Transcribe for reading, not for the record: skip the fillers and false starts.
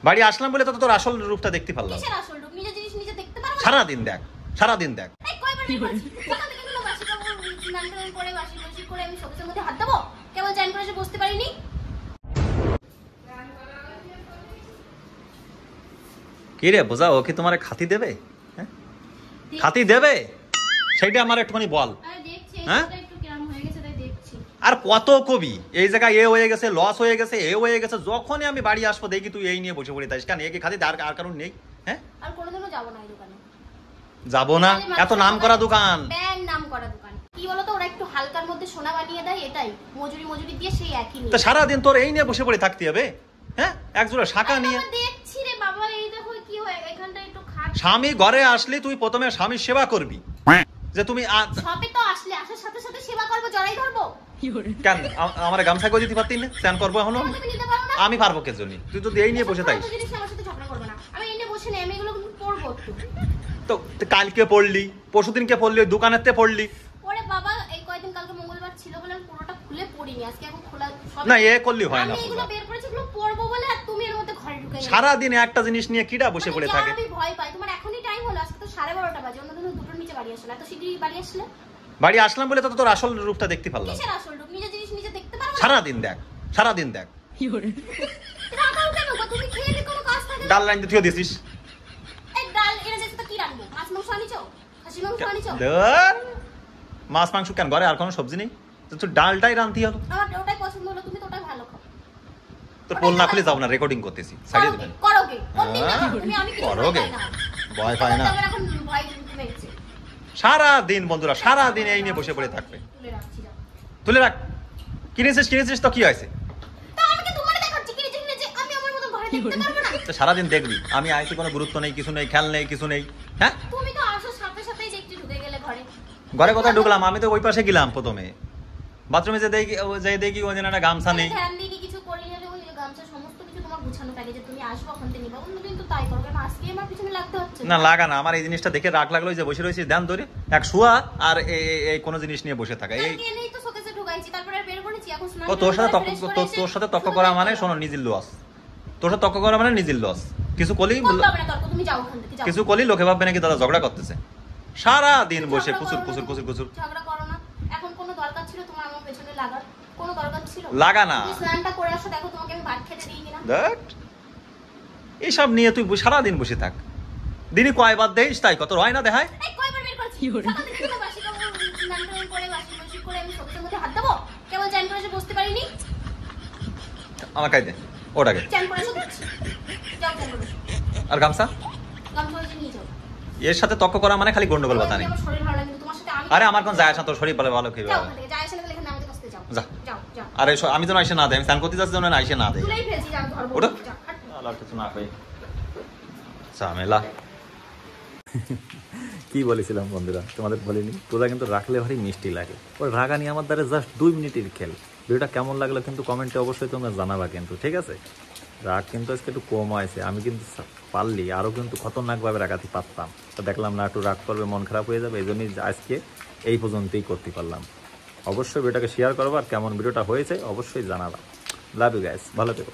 বাড়ি আসলাম বলে তো তোর আসল রূপটা দেখতে পারলাম। কিসের আসল রূপ? নিজে জিনিস নিজে দেখতে পারো না? সারা দিন দেখ, সারা দিন দেখ। এই কয়বার বলছি কোথা থেকে কোনো বাসি কাপড় স্নান করে বাসি করে আমি শোকেসের মধ্যে হাত দেবো? কেবল চ্যান করে এসে বসতে পারিনি। কি রে বোঝা, ও কি তোমার খাতি দেবে? হ্যাঁ খাতি দেবে সেইটা আমার একটুখানি বল। হ্যাঁ আর কত কবি এই জায়গায় এ হয়ে গেছে, লস হয়ে গেছে, এ হয়ে গেছে, যখনই আমি বাড়ি আসবো দেখি তুই এই নিয়ে বসে পড়ে থাকিস। কেন একে খাতি আর কারণ নেই? হ্যাঁ আর কোনোদিনও যাব না এই দোকানে। যাবো না? এত নাম করা দোকান, ব্যাং নাম করা দোকান। কি বলতো ওরা একটু হালকার মধ্যে সোনা বানিয়ে দেয়, এটাই মজুরি দিয়ে সেই একই নিয়ে। তো সারা দিন তোর এই নিয়ে বসে পড়ে থাকতে হবে? হ্যাঁ একজোড়া শাখা নিয়ে দেখছি রে বাবা, এই দেখো কি হয় এখানটা একটু খাট। স্বামী ঘরে আসলে তুই প্রথমে স্বামীর সেবা করবি, যে তুমি সবে তো আসলে আসার সাথে সাথে সেবা করব, জড়াই ধরবো। কেন আমার গামছা করে দিতে পারতি না? স্নান করবো এখন আমি পারবো কে জন্য? তুই যদি এই নিয়ে বসে থাকিস আমার সাথে ঝগড়া করবে না। আমি এই নিয়ে বসে নেই, আমি এগুলো পড়বো একটু। তো কালকে পড়লি, পরশুদিনকে পড়লি, দোকানেতে পড়লি। ওরে বাবা এই কয়দিন কালকে মঙ্গলবার ছিল বলে আমি পুরোটা খুলে পড়িনি, আজকে এখন খোলা সব না এ করলি হয় না। আমি এগুলো বের করেছি, এগুলো পড়বো বলে আর তুমি এর মধ্যে ঘরে ঢুকে গেলে। সারা দিন একটা জিনিস নিয়ে কিডা বসে পড়ে থাকে? আমি ভয় পাই। তোমার এখনই টাইম হলো, আজকে তো 12:30 বাজে, অন্য দিন দুটোর নিচে বাড়ি আসলে এত শীঘ্রই বাড়ি আসলে। বাড়ি আসলাম বলে তো তোর আসল রূপটা দেখতে পারলাম। কিসের আসল রূপ? নিজে জিনিস নিজে দেখতে পারো না? সারা দিন দেখ, সারা দিন দেখ। রাখাও কেন গো? তুমি খেয়ে দিয়ে কোনো কাজ থাকে না? ডাল রাইন্দে থিও দিছিস। এই ডাল এনে যেতে তো কি রাখবো? মাছ মাংস আনিছো? খাসি মাংস আনিছো? ধর মাছ মাংস কেন, ঘরে আর কোনো সবজি নেই? তো ডালটাই রান্তি হলো। আমার ওটাই পছন্দ হলো, তুমি তো ওটাই ভালো খাও। তোর পোল না খুলে যাবো না, রেকর্ডিং করতেছি, ছাড়িয়ে দেবেন। করোগে কোন দিন না তুমি, আমি কিছু করোগে ভয় পাই না। এখন ভয় মেরেছে সারা দিন বন্ধুরা, সারা দিন এই নিয়ে বসে পড়ে থাকবে। তুলে রাখছি যাও। তুলে রাখ। কিনেছিস তো কি হয়েছে? তা আমি কি তোমারে দেখাচ্ছি কিনেছি, আমি আমার মত ঘরে দেখতে পারবো না? তো সারা দিন দেখবি আমি আইতে কোনো গুরুত্ব নেই, কিছু নেই, খেয়াল নেই, কিছু নেই। হ্যাঁ তুমি তো আসার সাথে সাথেই দেখতে ঢুকে গেলে ঘরে। ঘরে কোথায় ঢুকলাম? আমি তো ওই পাশে গেলাম প্রথমে, বাথরুমে যে দেখি ওই একটা গামছা নেই। ধ্যান দিইনি, কিছু করি না, ওই গামছা সমস্ত কিছু তোমার গুছানো থাকে যে তুমি আসবে ওখান থেকে নিবা। অন্যদিন তো তাই করবে না, আজকে আমার পিছনে লাগতে হচ্ছে না লাগা না, আমার এই জিনিসটা দেখে রাগ লাগলো যে বসে রয়েছিস ধ্যান ধরে এক শুয়া আর এই কোনো জিনিস নিয়ে বসে থাকা। এই এনেই তো শোকেসে ঢুকাইছি, তারপরে আর বের করেছি। এখন স্নান ও তোর সাথে তর্ক করা মানে শোনো নিজের লস। তোর সাথে তর্ক করা মানে নিজের লস। কিছু কলি তুমি যাও ওখান থেকে, যাও। কিছু কলি লোকে ভাববে নাকি দাদা ঝগড়া করতেছে। সারা দিন বসে কুচুর ঝগড়া করো না। এখন কোনো দরকার ছিল তোমার আমার পেছনে লাগার? কোনো দরকার ছিল? লাগা না। স্নানটা করে আসো, দেখো তোমাকে আমি ভাত খেতে দিই কিনা। দেখ এইসব নিয়ে তুই সারা দিন বসে থাক। দিনই কয়বার দেখিস তাই কত হয় না দেখায়? এই কয়বার বের করছি? সকাল থেকে কোনো বাসি কাপড় স্নান করে বাসি করে আমি শোকেসের মধ্যে হাত দেবো? কেবল চ্যান করে এসে বসতে পারিনি। আমার কাই দে ওটাকে। চ্যান করে এসে দিচ্ছি, যাও চ্যান করে এসো। আর গামছা গামছা হয়েছে নিয়ে যাও। এর সাথে তর্ক করা মানে খালি গন্ডগোল বাতা নেই। আমার শরীর ভালো লাগে তোমার সাথে। আমি আরে আমার কোন যায় আসে না, তোর শরীর ভালো খেয়ে যাও ওখান থেকে, যায় আসে না এখানে আমাদের কাছে যাও। যা। যাও যাও। আরে আমি যেন আইসে না দেয়, আমি স্নান করতে যাচ্ছি যেন আইসে না দেয়। তুলেই ফেলছি, যাও ধরবো। ওটা যাও, হাট। আল্লাহ কিছু না কই ঝামেলা। কি বলেছিলাম বন্ধুরা, তোমাদের বলিনি? তোরা কিন্তু রাখলে ভারী মিষ্টি লাগে। ওই রাগানি আমার দ্বারা জাস্ট 2 মিনিটের খেল। ভিডিওটা কেমন লাগলো কিন্তু কমেন্টে অবশ্যই তোমরা জানাবা কিন্তু, ঠিক আছে? রাগ কিন্তু আজকে একটু কম হয়েছে, আমি কিন্তু পারলি আরও কিন্তু খতরনাকভাবে রাগাতে পারতাম। তো দেখলাম না একটু রাগ করবে, মন খারাপ হয়ে যাবে, এই জন্যই আজকে এই পর্যন্তই করতে পারলাম। অবশ্যই ভিডিওটাকে শেয়ার করবা, আর কেমন ভিডিওটা হয়েছে অবশ্যই জানাবা। লাভ ইউ গাইস, ভালো থেকো।